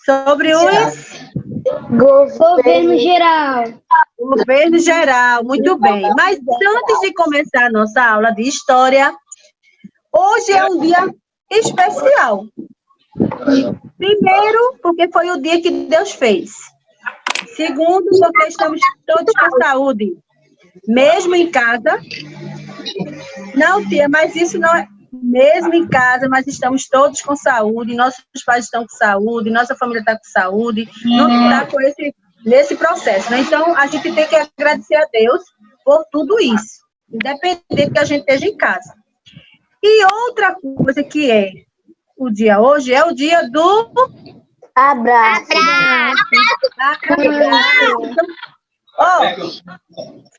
Sobre os... Governo geral. Governo geral, muito bem. Mas antes de começar a nossa aula de história, hoje é um dia especial. Primeiro, porque foi o dia que Deus fez. Segundo, porque estamos todos com saúde, mesmo em casa. Não, tia, mas isso não é... Mesmo em casa, mas estamos todos com saúde, nossos pais estão com saúde, nossa família está com saúde, não está com nesse processo, né? Então, a gente tem que agradecer a Deus por tudo isso, independente que a gente esteja em casa. E outra coisa que é o dia hoje é o dia do... Abraço.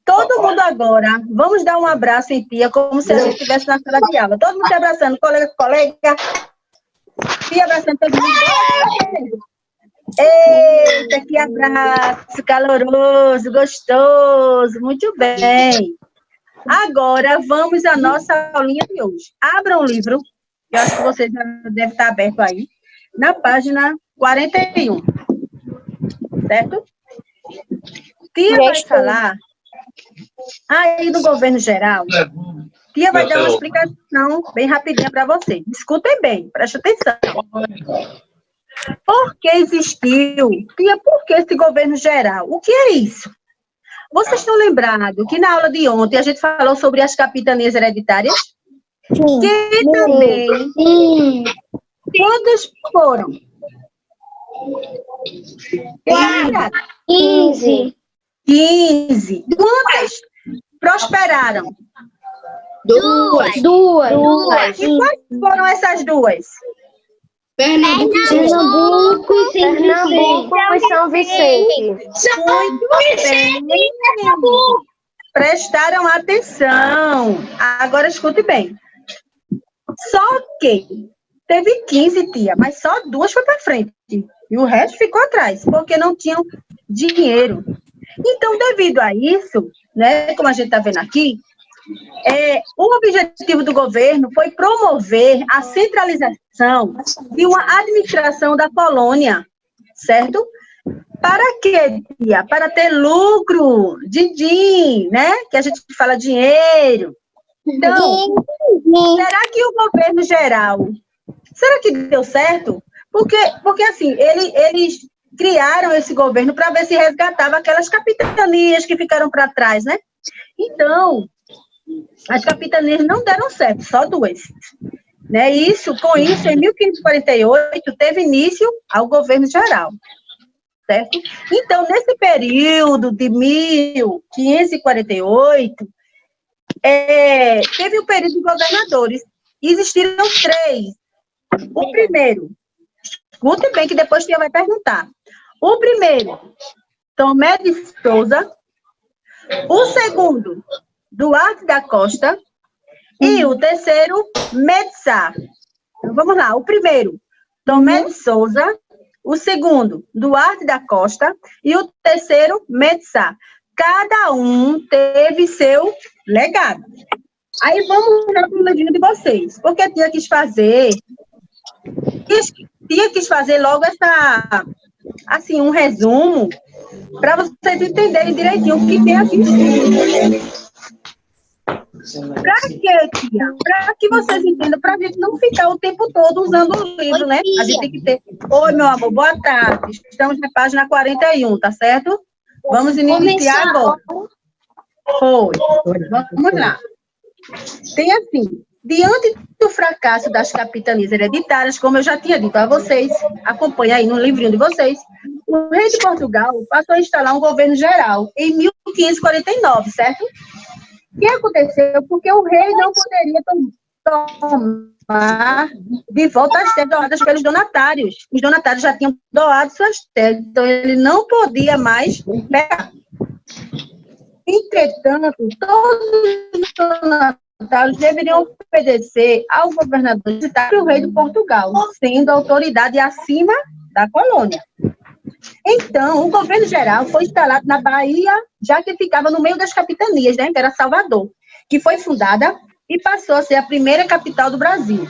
Todo mundo agora, vamos dar um abraço em tia, como se a gente estivesse na sala de aula. Todo mundo se abraçando, colega com colega. Tia abraçando todo mundo. Eita, que abraço caloroso, gostoso, muito bem. Agora, vamos à nossa aulinha de hoje. Abra um livro, eu acho que você já deve estar aberto aí, na página 41. Certo? Tia vai falar aí do governo geral. Tia vai dar uma explicação bem rapidinha para vocês. Escutem bem, preste atenção. Por que existiu? Tia, por que esse governo geral? O que é isso? Vocês estão lembrados que na aula de ontem a gente falou sobre as capitanias hereditárias? Sim. Que também... Sim. Quantas foram? 15. 15. Quantas prosperaram? Duas. E quais foram essas duas? Pernambuco e São Vicente. Muito bem. Prestaram atenção. Agora escute bem. Só que teve 15, tia, mas só duas foi para frente. E o resto ficou atrás, porque não tinham dinheiro. Então, devido a isso, né, como a gente está vendo aqui, o objetivo do governo foi promover a centralização de uma administração da colônia, certo? Para quê, tia? Para ter lucro, din-din, né? Que a gente fala dinheiro. Então, será que o governo geral, será que deu certo? Porque assim, eles criaram esse governo para ver se resgatava aquelas capitanias que ficaram para trás, né? Então, as capitanias não deram certo, só duas. Né? Com isso, em 1548, teve início ao governo geral. Certo? Então, nesse período de 1548, teve o período de governadores. Existiram 3. O primeiro, escute bem que depois você vai perguntar. O primeiro, Tomé de Souza. O segundo, Duarte da Costa. E o terceiro, Medzar. Então, vamos lá. O primeiro, Tomé de Souza. O segundo, Duarte da Costa. E o terceiro, Medzar. Cada um teve seu legado. Aí vamos para o livrinho de vocês. Porque a tia quis fazer logo assim, um resumo para vocês entenderem direitinho o que tem aqui. Para quê, tia? Para que vocês entendam, para a gente não ficar o tempo todo usando o livro, né? A gente tem que ter... Oi, meu amor, boa tarde. Estamos na página 41, tá certo? Vamos iniciar agora. Foi. Vamos lá. Tem assim, diante do fracasso das capitanias hereditárias, como eu já tinha dito a vocês, acompanha aí no livrinho de vocês, o rei de Portugal passou a instalar um governo geral em 1549, certo? O que aconteceu? Porque o rei não poderia tomar de volta as terras doadas pelos donatários. Os donatários já tinham doado suas terras, então ele não podia mais pegar. Entretanto, todos os donatários deveriam obedecer ao governador e o rei de Portugal, sendo a autoridade acima da colônia. Então, o governo geral foi instalado na Bahia, já que ficava no meio das capitanias, né, que era Salvador, que foi fundada e passou a ser a primeira capital do Brasil.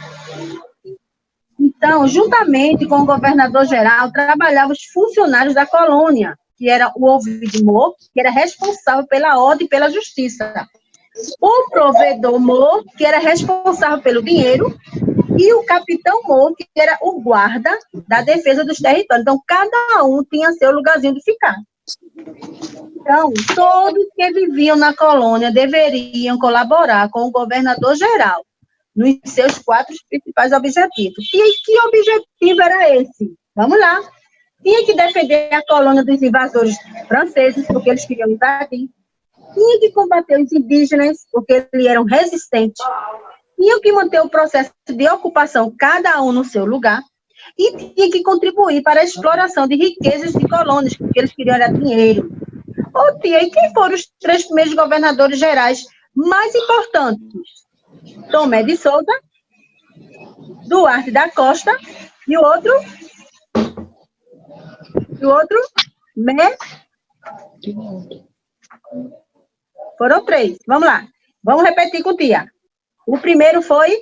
Então, juntamente com o governador-geral, trabalhavam os funcionários da colônia, que era o ouvidor, que era responsável pela ordem e pela justiça. O provedor-mor, que era responsável pelo dinheiro, e o capitão-mor, que era o guarda da defesa dos territórios. Então, cada um tinha seu lugarzinho de ficar. Então, todos que viviam na colônia deveriam colaborar com o governador-geral nos seus 4 principais objetivos. E que objetivo era esse? Vamos lá. Tinha que defender a colônia dos invasores franceses, porque eles queriam invadir. Tinha que combater os indígenas, porque eles eram resistentes. Tinha que manter o processo de ocupação, cada um no seu lugar. E tinha que contribuir para a exploração de riquezas de colônias, porque eles queriam era dinheiro. Ô, tia, e quem foram os 3 primeiros governadores gerais mais importantes? Tomé de Souza, Duarte da Costa e o outro? Foram 3. Vamos lá. Vamos repetir com tia. O primeiro foi?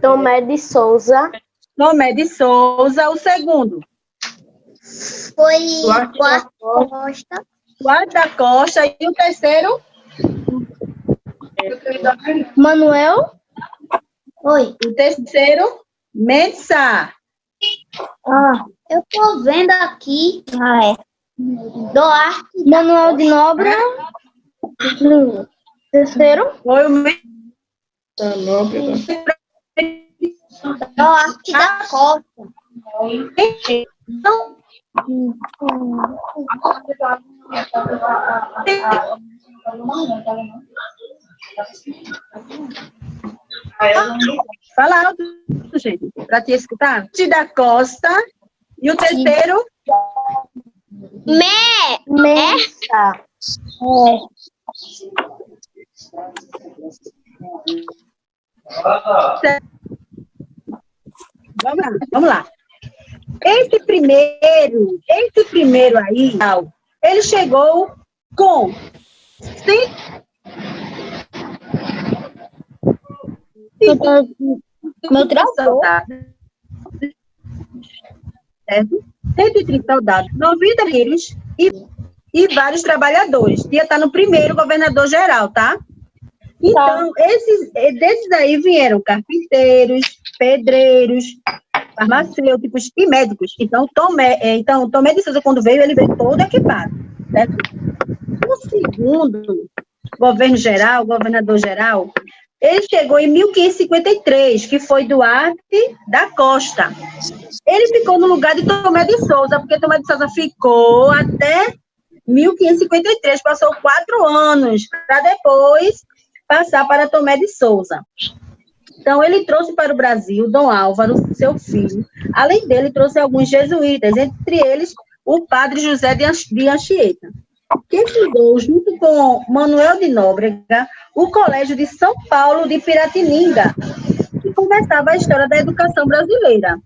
Tomé de Souza. Tomé de Souza. O segundo? Foi Duarte da Costa. Duarte da Costa. E o terceiro? Manuel. Oi. O terceiro? Mendes Sá. Eu tô vendo aqui. Duarte. Manuel de Nobre. Terceiro. Foi o Mendes. Duarte da Costa. Não. Fala alto, gente, para te escutar. Da Costa. E o terceiro? Messa. Vamos lá. Esse primeiro aí, ele chegou com 130 soldados, 90 guerreiros e vários trabalhadores. Ia estar no primeiro governador-geral, tá? Então, desses aí vieram carpinteiros, pedreiros, farmacêuticos e médicos. Então, Tomé de Souza, quando veio, ele veio todo equipado, certo? O segundo governador-geral, ele chegou em 1553, que foi Duarte da Costa. Ele ficou no lugar de Tomé de Souza, porque Tomé de Souza ficou até 1553, passou 4 anos, para depois passar para Tomé de Souza. Então, ele trouxe para o Brasil Dom Álvaro, seu filho. Além dele, trouxe alguns jesuítas, entre eles o padre José de Anchieta, que fundou, junto com Manuel de Nóbrega, o Colégio de São Paulo de Piratininga, que conversava a história da educação brasileira.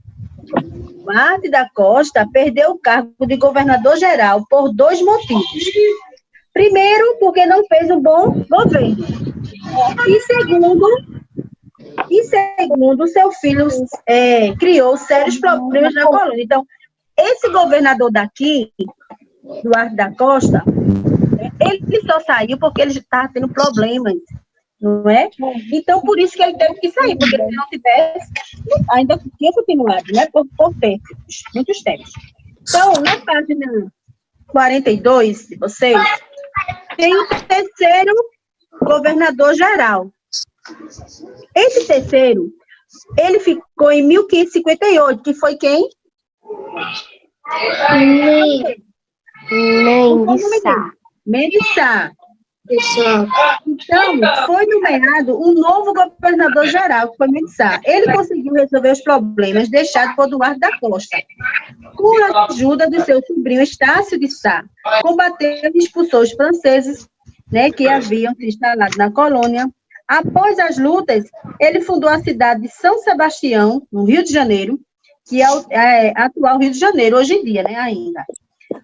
Duarte da Costa perdeu o cargo de governador-geral por 2 motivos. Primeiro, porque não fez um bom governo. E segundo, seu filho criou sérios problemas na colônia. Então, esse governador daqui, Duarte da Costa, ele só saiu porque ele estava tendo problemas, não é? Então, por isso que ele teve que sair, porque se não tivesse, ainda tinha continuado, né? Por tempos, muitos tempos. Então, na página 42, de vocês, tem o terceiro governador-geral. Esse terceiro, ele ficou em 1558, que foi quem? Mendes Sá. Então, foi nomeado um novo governador-geral, que foi Mendes Sá. Ele conseguiu resolver os problemas deixados por Duarte da Costa. Com a ajuda do seu sobrinho Estácio de Sá, combateu e expulsou os franceses, né, que haviam se instalado na colônia. Após as lutas, ele fundou a cidade de São Sebastião, no Rio de Janeiro, que é o atual Rio de Janeiro, hoje em dia, né, ainda.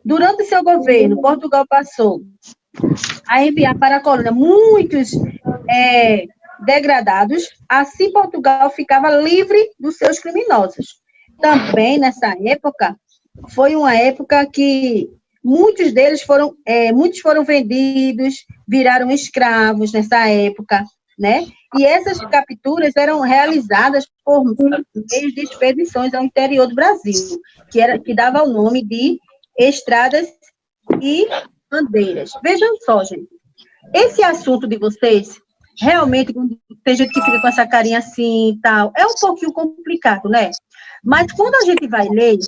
Durante seu governo, Portugal passou a enviar para a colônia muitos degradados, assim Portugal ficava livre dos seus criminosos. Também, nessa época, foi uma época que muitos foram vendidos, viraram escravos nessa época, né? E essas capturas eram realizadas por meio de expedições ao interior do Brasil, que dava o nome de estradas e bandeiras. Vejam só, gente, esse assunto de vocês, realmente, tem gente que fica com essa carinha assim e tal, é um pouquinho complicado, né? Mas quando a gente vai ler,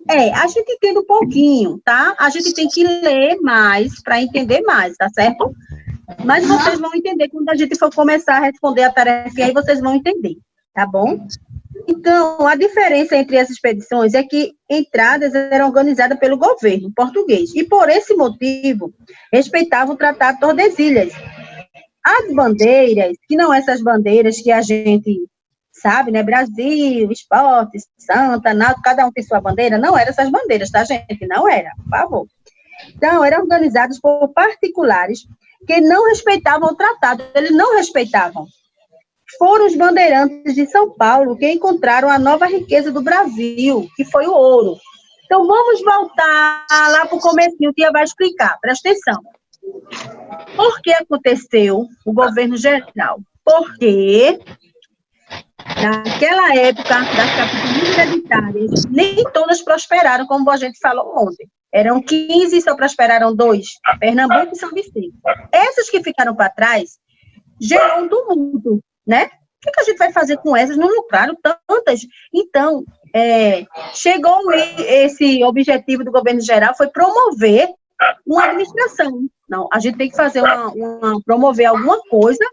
a gente entende um pouquinho, tá? A gente tem que ler mais para entender mais, tá certo? Mas vocês vão entender quando a gente for começar a responder a tarefa, aí vocês vão entender, tá bom? Então, a diferença entre as expedições é que entradas eram organizadas pelo governo português e, por esse motivo, respeitavam o Tratado de Tordesilhas. As bandeiras, que não essas bandeiras que a gente sabe, né? Brasil, Esporte, Santa, Náutico, cada um tem sua bandeira, não eram essas bandeiras, tá, gente? Não era, por favor. Então, eram organizados por particulares que não respeitavam o tratado, eles não respeitavam. Foram os bandeirantes de São Paulo que encontraram a nova riqueza do Brasil, que foi o ouro. Então, vamos voltar lá para o comecinho, que vai explicar, presta atenção. Por que aconteceu o governo geral? Porque, naquela época, das capitanias hereditárias, nem todas prosperaram, como a gente falou ontem. Eram 15 e só prosperaram 2, Pernambuco e São Vicente. Essas que ficaram para trás, gerou um tumulto, né? O que a gente vai fazer com essas? Não lucraram tantas. Então, chegou esse objetivo do governo geral, foi promover uma administração. Não, a gente tem que fazer promover alguma coisa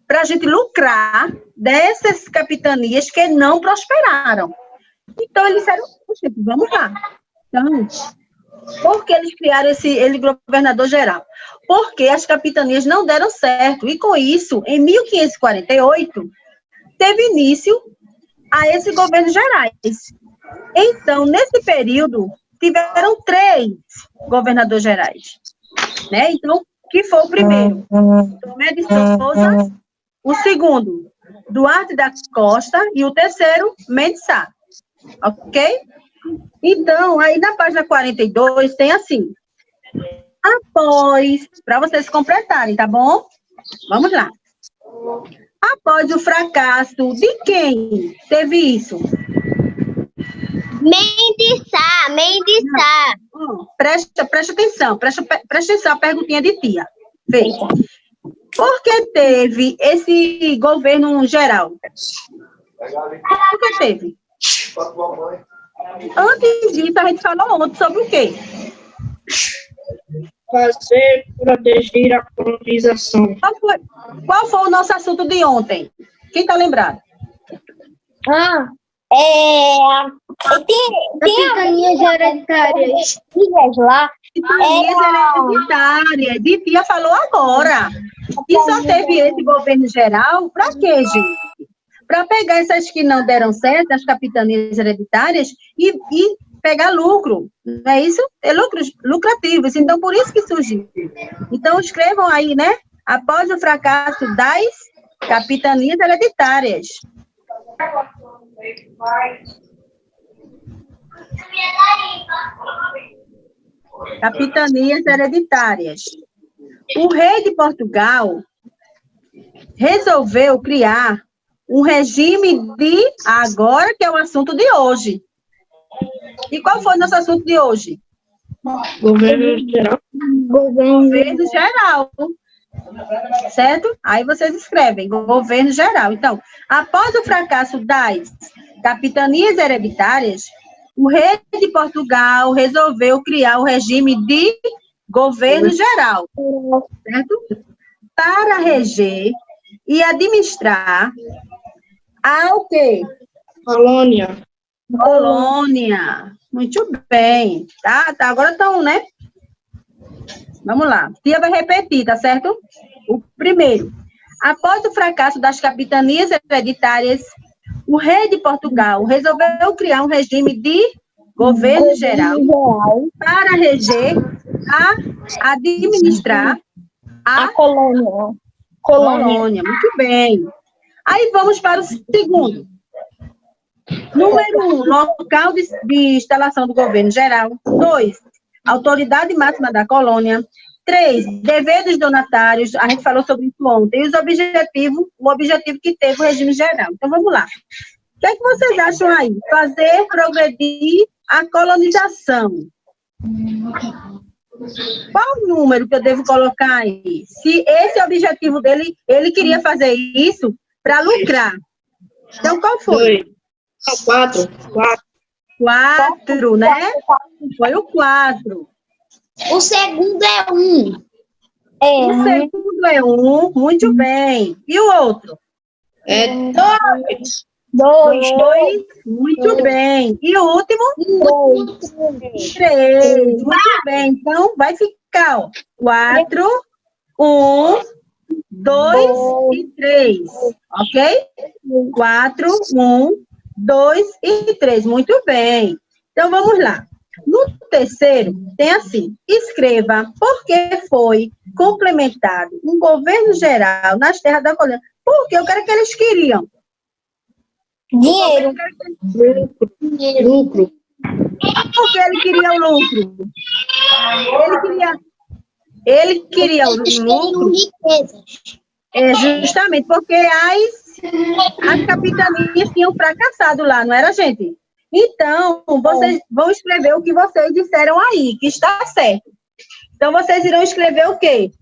para a gente lucrar dessas capitanias que não prosperaram. Então, eles disseram, vamos lá. Então, por que eles criaram ele governador geral? Porque as capitanias não deram certo. E, com isso, em 1548, teve início a esses governos gerais. Então, nesse período, tiveram 3 governadores gerais. Né? Então, que foi o primeiro? Tomé de Souza, o segundo, Duarte da Costa, e o terceiro, Mendes Sá. Ok? Então, aí na página 42 tem assim, após, para vocês completarem, tá bom? Vamos lá. Após o fracasso de quem teve isso? Mendes Sá. Presta atenção, presta atenção a perguntinha de tia. Veja. Por que teve esse governo geral? Por que teve? Antes disso, a gente falou ontem sobre o quê? Fazer proteger a colonização. Qual foi o nosso assunto de ontem? Quem está lembrado? Capitanias hereditárias. Lá. Capitanias hereditárias. De tia falou agora. E só teve esse governo geral, para quê, gente? Para pegar essas que não deram certo, as capitanias hereditárias, e pegar lucro, não é isso? É lucros lucrativos, então por isso que surgiu. Então escrevam aí, né? Após o fracasso das capitanias hereditárias. Capitanias hereditárias. O rei de Portugal resolveu criar um regime agora que é o assunto de hoje. E qual foi o nosso assunto de hoje? Governo geral. Governo geral. Certo? Aí vocês escrevem, governo geral. Então, após o fracasso das capitanias hereditárias, o rei de Portugal resolveu criar o regime de governo geral. Certo? Para reger e administrar o quê? Colônia. Muito bem. Tá, agora estão, né? Vamos lá. Tia vai repetir, tá certo? O primeiro. Após o fracasso das capitanias hereditárias, o rei de Portugal resolveu criar um regime de governo geral para reger, administrar A colônia. Colônia, muito bem. Aí vamos para o segundo. Número 1, local de instalação do governo geral. 2, autoridade máxima da colônia. 3, dever dos donatários. A gente falou sobre isso ontem. E o objetivo que teve o regime geral. Então, vamos lá. O que é que vocês acham aí? Fazer progredir a colonização. Qual o número que eu devo colocar aí? Se esse é o objetivo dele, ele queria fazer isso para lucrar. Então, qual foi? 4. 4, né? Foi o 4. O segundo é 1. O segundo é 1, muito bem. E o outro? É 2. 2, muito bem. E o último? 3, muito bem. Então, vai ficar, ó, 4, 1, 2 e 3, ok? 4, 1, 2 e 3, muito bem. Então, vamos lá. No terceiro, tem assim, escreva por que foi complementado um governo geral nas terras da colônia. Porque eu quero que eles queriam. Dinheiro. lucro. Porque ele queria o lucro. Ele queria o lucro. Justamente porque as capitanias tinham fracassado lá, não era, gente? Então, vocês vão escrever o que vocês disseram aí, que está certo. Então, vocês irão escrever o quê?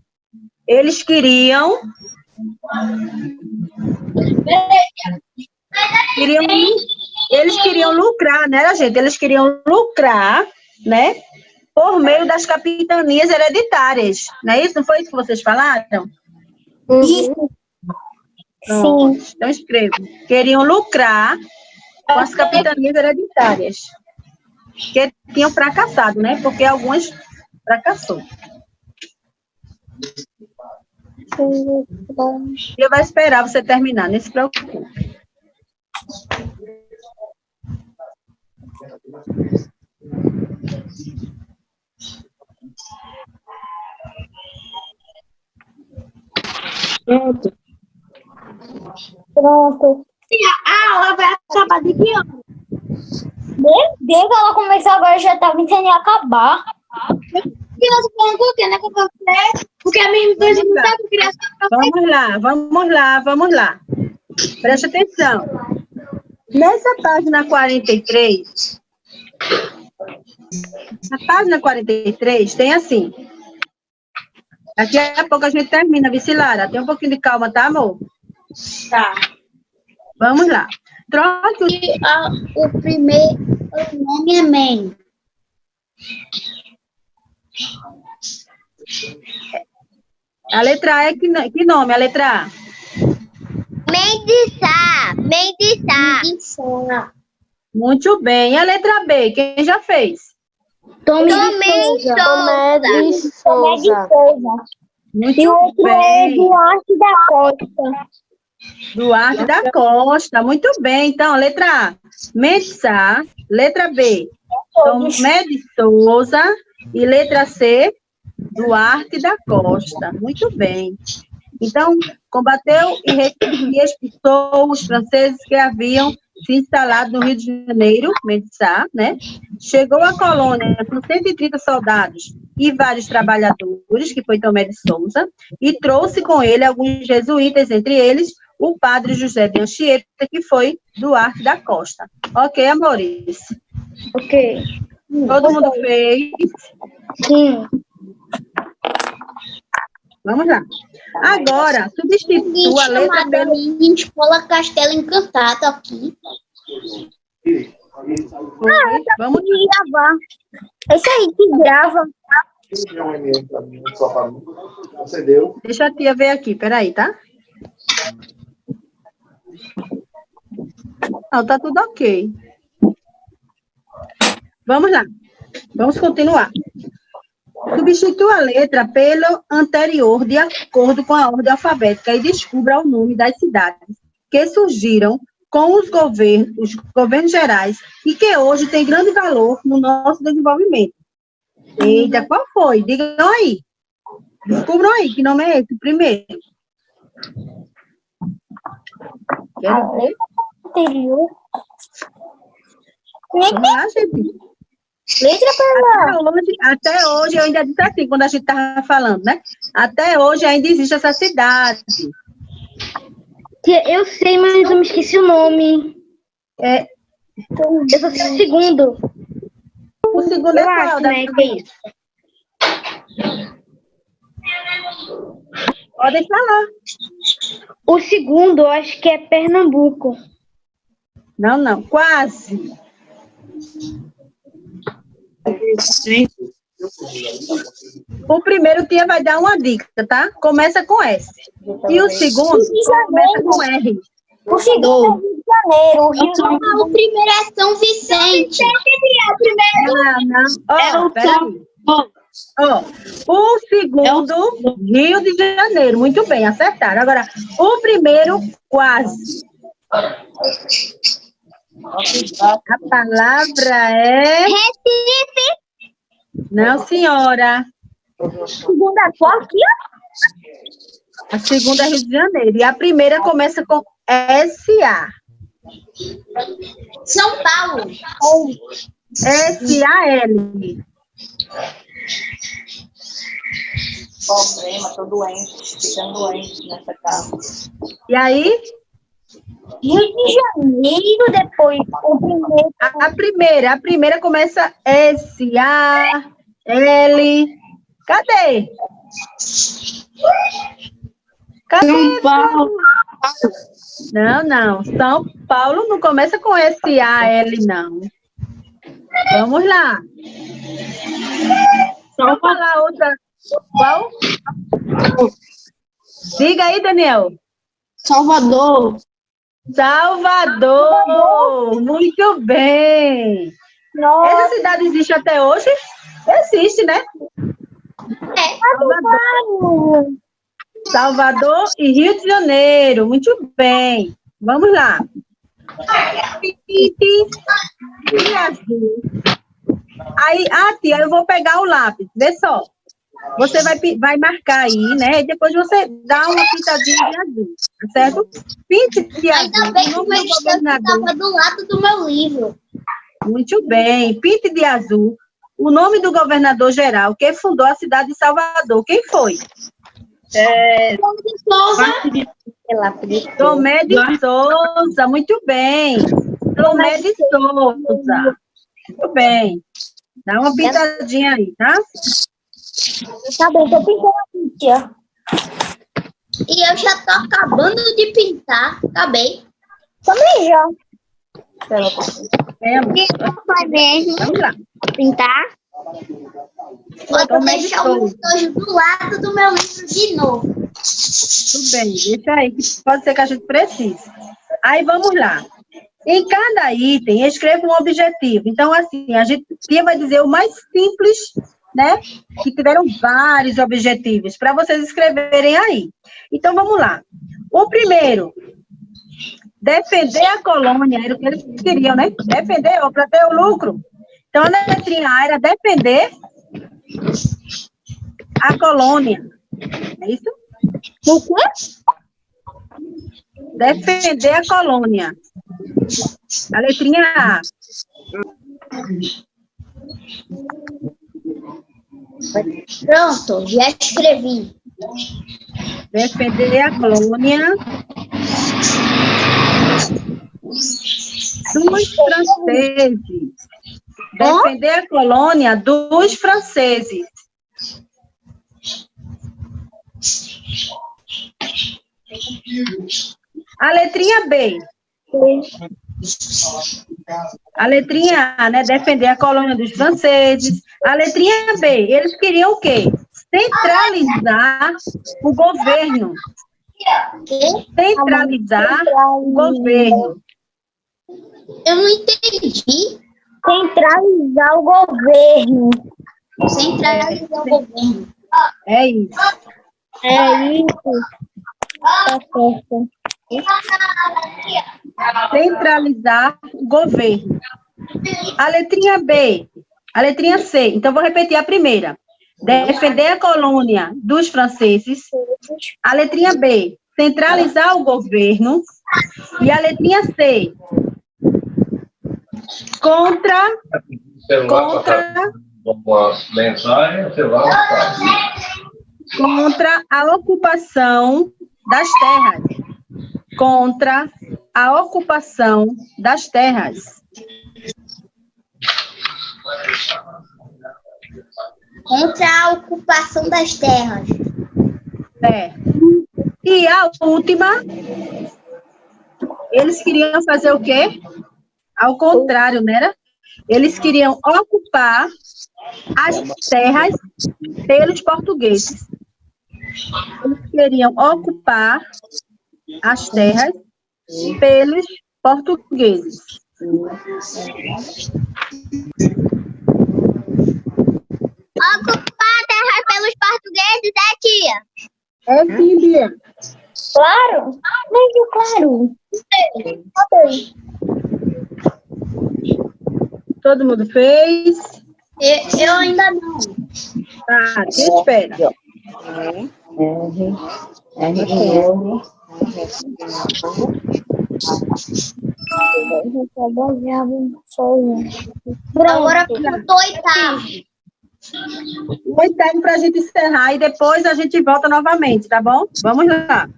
Eles queriam lucrar, né, gente? Eles queriam lucrar, né, por meio das capitanias hereditárias, não é isso? Não foi isso que vocês falaram? Isso. Sim. Então, escrevo. Queriam lucrar com as capitanias hereditárias, que tinham fracassado, né? Porque algumas fracassou. Eu vou esperar você terminar, não se preocupe. Pronto. A aula vai acabar de que ano? Desde que ela começou agora, já estava tentando acabar. Que nós falamos por quê, né? Porque a minha empresa não está com criança. Vamos lá. Preste atenção. Nessa página 43, na página 43, tem assim. Daqui a pouco a gente termina, Vicilara. Tem um pouquinho de calma, tá, amor? Tá. Vamos lá. Troque O primeiro nome é Men. A letra A é que nome? A letra A? Mendiçá. Muito bem. E a letra B? Quem já fez? Tomé Souza. Muito E o outro é bem. Duarte da Costa. Duarte da Costa. Muito bem. Então, letra A, Mensá. Letra B, Tomé de Souza. E letra C, Duarte da Costa. Muito bem. Então, combateu e expulsou os franceses que haviam se instalado no Rio de Janeiro, Mensá, né? Chegou à colônia com 130 soldados e vários trabalhadores, que foi Tomé de Souza, e trouxe com ele alguns jesuítas, entre eles o padre José de Anchieta, que foi Duarte da Costa. Ok, amores? Ok. Todo mundo fez? Sim. Vamos lá. Agora, substitua a letra pelo... minha escola Castelo Encantado aqui. Vamos Gravar. Esse aí que grava. Deixa a tia ver aqui, peraí, tá? Não, tá tudo ok. Vamos lá. Vamos continuar. Substitua a letra pelo anterior, de acordo com a ordem alfabética, e descubra o nome das cidades que surgiram com os governos gerais e que hoje têm grande valor no nosso desenvolvimento. Eita, qual foi? Digam aí. Descubram aí, que nome é esse primeiro? A letra anterior. Vamos lá, gente. Letra para lá. Até hoje, eu ainda disse assim, quando a gente estava falando, né? Até hoje ainda existe essa cidade. Tia, eu sei, mas eu me esqueci o nome. É, Eu só sei o segundo. o segundo é Eu qual? acho, né? Que é isso. Podem falar. O segundo, eu acho que é Pernambuco. Não, não, quase. O primeiro tia vai dar uma dica, tá? Começa com S. E o segundo começa com R. O segundo é Rio de Janeiro. O Rio de Janeiro. O primeiro é São Vicente. O primeiro Não. Ó, peraí. Ó, o segundo, Rio de Janeiro. Muito bem, acertaram. Agora, o primeiro, quase. A palavra é... Recife. Não, senhora. Segunda é qual aqui? A segunda é Rio de Janeiro. E a primeira começa com S-A. São Paulo. S-A-L. Problema, tô doente, ficando doente nessa casa. E aí, Rio de Janeiro, depois o primeiro. a primeira começa S-A-L. Cadê? São Paulo. Não. São Paulo não começa com S-A-L, não. Vamos lá. Vamos falar outra. Qual? Diga aí, Daniel. Salvador. Salvador. Muito bem. Nossa, Essa cidade existe até hoje? Existe, né? Salvador. Salvador e Rio de Janeiro. Muito bem. Vamos lá. E azul. Aí, tia, eu vou pegar o lápis. Vê só. Você vai marcar aí, né? E depois você dá uma pintadinha de azul, tá certo? Pinte de azul. Ainda bem que O o nome meu do estante governador. estava do lado do meu livro. Muito bem. Pinte de azul. O nome do governador geral que fundou a cidade de Salvador. Quem foi? Tomé de Souza. Muito bem. Tomé de Souza. Muito bem. Dá uma pintadinha aí, tá? tá bem, tô pintando aqui, tia. E eu já tô acabando de pintar. Acabei. Também já. Vai mesmo Vamos lá. pintar. Vou Tomé de deixar o Souza. estojo do lado do meu livro de novo. Tudo bem, deixa aí, que pode ser que a gente precise. Aí, vamos lá. Em cada item, escreva um objetivo. Então, assim, a gente vai dizer o mais simples, né? Que tiveram vários objetivos, para vocês escreverem aí. Então, vamos lá. O primeiro, defender a colônia, era o que eles queriam, né? Defender, ou para ter o lucro. Então, a letrinha A era defender a colônia. É isso? O quê? Defender a colônia. A letrinha A. Pronto, já escrevi. Defender a colônia dos franceses. Defender a colônia dos franceses. A letrinha B. A letrinha A, né? Defender a colônia dos franceses. A letrinha B, eles queriam o quê? Centralizar o governo. Centralizar o governo. Eu não entendi. Centralizar o governo. Centralizar o governo. É isso. É isso. Tá certo. Centralizar o governo. A letrinha B. A letrinha C. Então, vou repetir a primeira. Defender a colônia dos franceses. A letrinha B. centralizar o governo. E a letrinha C, contra a ocupação das terras. Contra a ocupação das terras. Contra a ocupação das terras. E a última, eles queriam fazer o quê? Ao contrário, não era? Eles queriam ocupar as terras pelos portugueses. Eles queriam ocupar as terras pelos portugueses. Ocupar a terra pelos portugueses, tia? É sim, Bia. Claro. Muito claro. Todo mundo fez? Eu ainda não. Tá, te espera. Agora faltou oitavo. O oitavo para a gente encerrar e depois a gente volta novamente, tá bom? Vamos lá.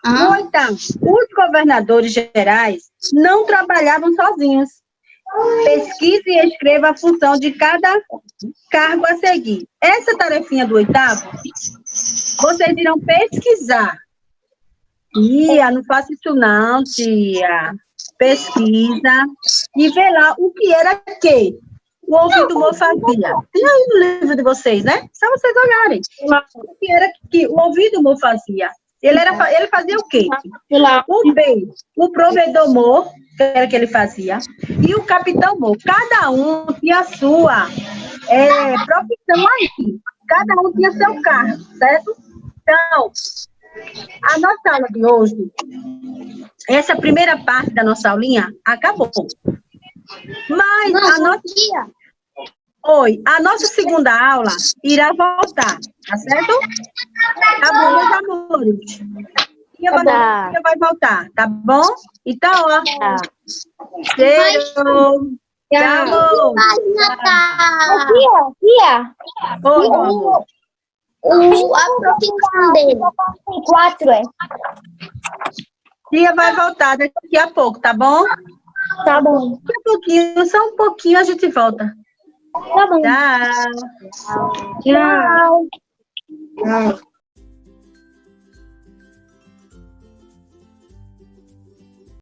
No oitavo, os governadores gerais não trabalhavam sozinhos. Pesquise e escreva a função de cada cargo a seguir. Essa tarefinha do oitavo, vocês irão pesquisar. Tia, não faça isso não, tia. Pesquisa e vê lá o que era que o ouvido humor fazia. Tem aí no livro de vocês, né? Só vocês olharem. O que era que o ouvido humor fazia. Ele fazia o quê? O B, o provedor humor, que era que ele fazia, e o capitão humor. Cada um tinha a sua profissão aí. Cada um tinha seu cargo, certo? Então, a nossa aula de hoje, essa primeira parte da nossa aulinha, acabou. Mas a nossa segunda aula irá voltar, tá certo? Tá bom, meus amores? Tia vai voltar, tá bom? Então, ó. Cheiro. Tchau. Tia. Oi, meu amor. A profissão dele. 4 é. Tia vai voltar daqui a pouco, tá bom? Tá bom. Daqui a pouquinho, só um pouquinho a gente volta. Tá bom. Tchau. Tchau. Tchau.